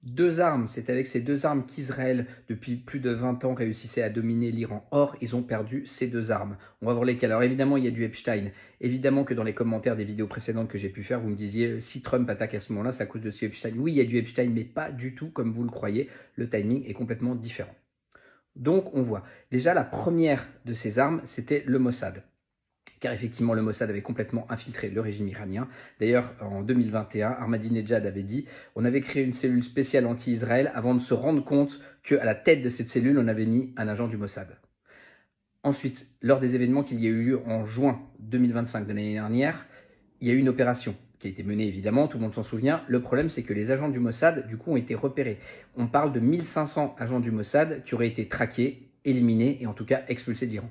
deux armes. C'est avec ces deux armes qu'Israël, depuis plus de 20 ans, réussissait à dominer l'Iran. Or, ils ont perdu ces deux armes. On va voir lesquelles. Alors évidemment, il y a du Epstein. Évidemment que dans les commentaires des vidéos précédentes que j'ai pu faire, vous me disiez, si Trump attaque à ce moment-là, c'est à cause de ce Epstein. Oui, il y a du Epstein, mais pas du tout comme vous le croyez. Le timing est complètement différent. Donc, on voit. Déjà, la première de ces armes, c'était le Mossad. Car effectivement, le Mossad avait complètement infiltré le régime iranien. D'ailleurs, en 2021, Ahmadinejad avait dit « On avait créé une cellule spéciale anti-Israël avant de se rendre compte qu'à la tête de cette cellule, on avait mis un agent du Mossad. » Ensuite, lors des événements qu'il y a eu lieu en juin 2025 de l'année dernière, il y a eu une opération qui a été menée évidemment, tout le monde s'en souvient. Le problème, c'est que les agents du Mossad, du coup, ont été repérés. On parle de 1500 agents du Mossad qui auraient été traqués, éliminés et en tout cas expulsés d'Iran.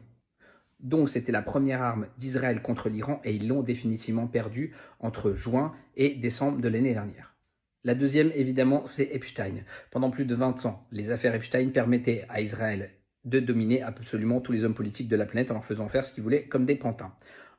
Donc c'était la première arme d'Israël contre l'Iran et ils l'ont définitivement perdue entre juin et décembre de l'année dernière. La deuxième, évidemment, c'est Epstein. Pendant plus de 20 ans, les affaires Epstein permettaient à Israël de dominer absolument tous les hommes politiques de la planète en leur faisant faire ce qu'ils voulaient comme des pantins.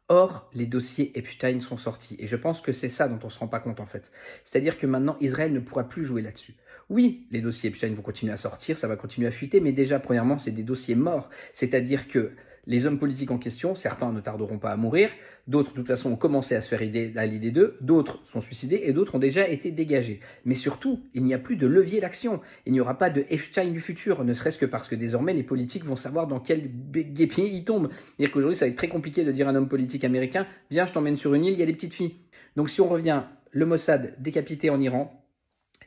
Or, les dossiers Epstein sont sortis. Et je pense que c'est ça dont on ne se rend pas compte en fait. C'est-à-dire que maintenant, Israël ne pourra plus jouer là-dessus. Oui, les dossiers Epstein vont continuer à sortir, ça va continuer à fuiter, mais déjà, premièrement, c'est des dossiers morts. C'est-à-dire que les hommes politiques en question, certains ne tarderont pas à mourir, d'autres, de toute façon, ont commencé à se faire à l'idée d'eux, d'autres sont suicidés et d'autres ont déjà été dégagés. Mais surtout, il n'y a plus de levier d'action. Il n'y aura pas de Epstein du futur, ne serait-ce que parce que désormais, les politiques vont savoir dans quel guêpier ils tombent. C'est-à-dire qu'aujourd'hui, ça va être très compliqué de dire à un homme politique américain « Viens, je t'emmène sur une île, il y a des petites filles ». Donc si on revient, le Mossad décapité en Iran,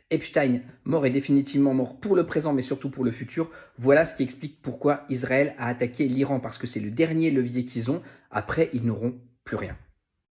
Epstein, mort et définitivement mort pour le présent, mais surtout pour le futur. Voilà ce qui explique pourquoi Israël a attaqué l'Iran, parce que c'est le dernier levier qu'ils ont. Après, ils n'auront plus rien.